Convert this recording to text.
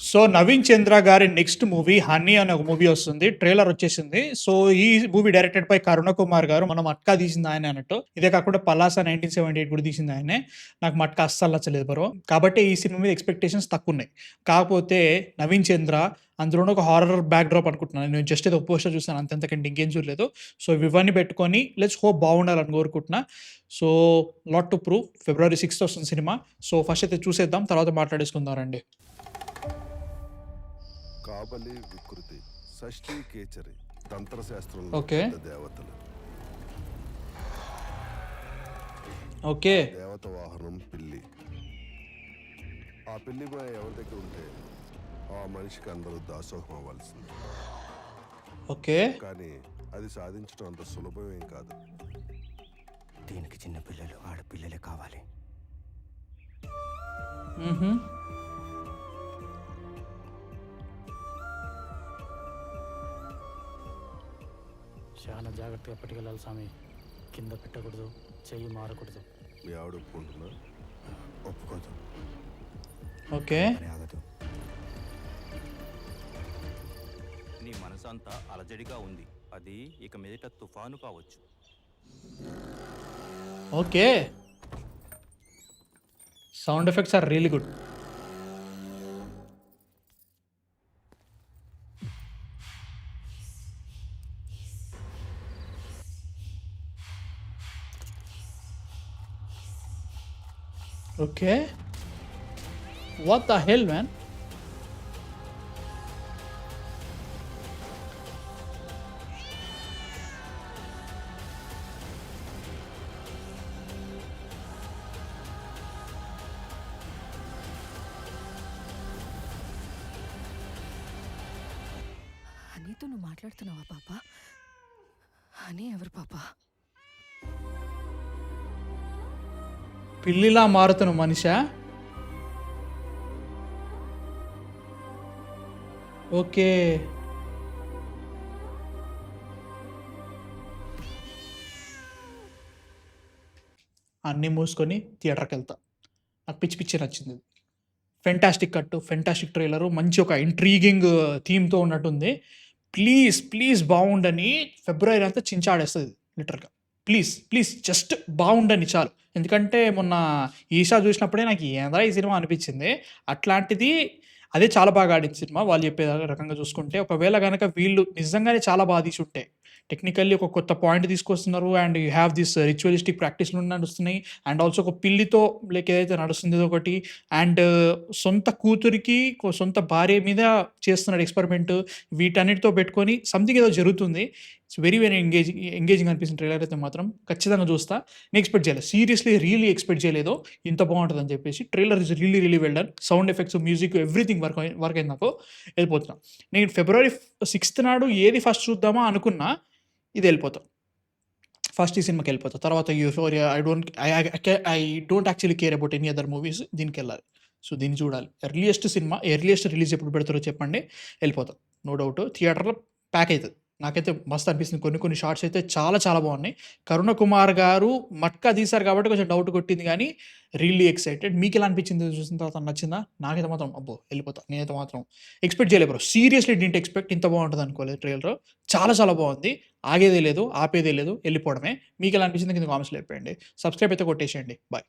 So 'Naveen చంద్ర' గారి next movie 'honey' అనే ఒక మూవీ వస్తుంది. ట్రైలర్ వచ్చేసింది. సో ఈ మూవీ డైరెక్టెడ్ బై కరుణ కుమార్ గారు. మనం 'మట్కా' తీసింది ఆయనే అన్నట్టు. ఇదే కాకుండా 'పలాస 1978' కూడా తీసింది ఆయనే. నాకు 'మట్కా' అస్సలు నచ్చలేదు బ్రో. కాబట్టి ఈ సినిమా మీద ఎక్స్‌పెక్టేషన్స్ తక్కువున్నాయి. కాకపోతే 'నవీన్ చంద్ర' అందులోను ఒక హారర్ బ్యాక్ డ్రాప్ అనుకుంటున్నాను. నేను జస్ట్ ఏదో పోస్టర్ చూసాను అంతే, అంతకంటే ఇంకేం చూడలేదు. సో ఇవన్నీ పెట్టుకొని లెట్స్ హోప్ బాగుండాలని కోరుకుంటున్నా. So lot to prove. ఫిబ్రవరి 6థ్ వస్తుంది సినిమా. సో ఫస్ట్ అయితే చూసేద్దాం, తర్వాత మాట్లాడేసుకుందాం రండి. కాబలి వికృతి షష్ఠి కేచరి తంత్రశాస్త్రంలో ఓకే. పెద్ద దేవతలు. ఓకే. దేవత వాహనం పిల్లి. ఆ పిల్లి పోయి ఎవరి దగ్గర ఉంటే ఆ మనిషికి అందరూ దాసోహం అవ్వాల్సింది. ఓకే. కానీ అది సాధించడం అంత సులభమేం కాదు. దీనికి చిన్న పిల్లలు ఆడపిల్లలే కావాలి. మ్హూ. చాలా జాగ్రత్తగా పట్టుకెళ్ళాలి స్వామి. కింద పెట్టకూడదు, చెయ్యి మారకూడదు. మీ ఆవిడ ఒప్పుకుంటున్నా? ఒప్పుకోదు. ఓకే. పని ఆగదు. నీ మనసంతా అలజడిగా ఉంది. అది ఇక మీదట తుఫాను కావచ్చు. Okay. Sound effects are really good. Okay. What the hell man. హనీతో నువ్వు మాట్లాడుతున్నావా పాప? హనీ ఎవరు పాప? పిల్లిలా మారుతున్న మనిషా? ఓకే. అన్నీ మూసుకొని థియేటర్కి వెళ్తా. నాకు పిచ్చి పిచ్చి నచ్చింది. ఫెంటాస్టిక్ కట్టు, ఫెంటాస్టిక్ ట్రైలరు, మంచి ఒక ఇంట్రీగింగ్ థీమ్తో ఉన్నట్టుంది. ప్లీజ్ ప్లీజ్ బాగుండని ఫిబ్రవరి అంతా చించాడేస్తుంది లిటరల్గా. ప్లీజ్ ప్లీజ్ జస్ట్ బాగుండని చాలు. ఎందుకంటే మొన్న ఈషా చూసినప్పుడే నాకు ఏందా ఈ సినిమా అనిపించింది. అట్లాంటిది అదే చాలా బాగా ఆడింది సినిమా వాళ్ళు చెప్పే రకంగా చూసుకుంటే. ఒకవేళ కనుక వీళ్ళు నిజంగానే చాలా బాగా తీసి ఉంటే, టెక్నికల్లీ ఒక కొత్త పాయింట్ తీసుకొస్తున్నారు and you have this ritualistic ప్రాక్టీస్లు నడుస్తున్నాయి అండ్ ఆల్సో ఒక పిల్లితో లైక్ ఏదైతే నడుస్తుంది ఒకటి అండ్ సొంత కూతురికి సొంత భార్య మీద చేస్తున్నాడు ఎక్స్పెరిమెంట్, వీటన్నిటితో పెట్టుకొని సంథింగ్ ఏదో జరుగుతుంది. ఇట్స్ వెరీ వెరీ ఎంగేజింగ్ అనిపిస్తుంది ట్రైలర్ అయితే మాత్రం. ఖచ్చితంగా చూస్తా. నేను ఎక్స్పెక్ట్ చేయలేదు, సీరియస్లీ రియలీ ఎక్స్పెక్ట్ చేయలేదు ఇంత బాగుంటుంది అని చెప్పేసి. Trailer is really really well done. Sound effects, music, everything work అయింది నాకు. వెళ్ళిపోతున్నా. నేను ఫిబ్రవరి 6th నాడు ఏది ఫస్ట్ చూద్దామా అనుకున్నా, ఇది వెళ్ళిపోతాం. ఫస్ట్ ఈ సినిమాకి వెళ్ళిపోతా. తర్వాత euphoria. I don't actually care about any other movies. దీనికి వెళ్ళాలి. సో దీన్ని చూడాలి. ఎర్లియస్ట్ సినిమా, ఎర్లియస్ట్ రిలీజ్ ఎప్పుడు పెడతారో చెప్పండి, వెళ్ళిపోతాం. నో డౌట్ థియేటర్లో ప్యాక్ అవుతుంది. నాకైతే మస్తు అనిపిస్తుంది. కొన్ని కొన్ని షార్ట్స్ అయితే చాలా చాలా బాగున్నాయి. కరుణ కుమార్ గారు మట్కా తీశారు కాబట్టి కొంచెం డౌట్ కొట్టింది, కానీ రియల్లీ ఎక్సైటెడ్. మీకు ఎలా అనిపించింది చూసిన తర్వాత? నచ్చిందా? నాకైతే మాత్రం అబ్బో వెళ్ళిపోతా. నేనైతే మాత్రం ఎక్స్పెక్ట్ చేయలేదు బ్రో. సీరియస్లీ డింట్ ఎక్స్పెక్ట్ ఇంత బాగుంటుంది అనుకోలేదు. ట్రైలర్ చాలా చాలా బాగుంది. ఆగేదే లేదు, ఆపేదే లేదు, వెళ్ళిపోవడమే. మీకు ఎలా అనిపించింది కింద కామెంట్స్లో చెప్పండి. సబ్స్క్రైబ్ అయితే కొట్టేసేయండి. బాయ్.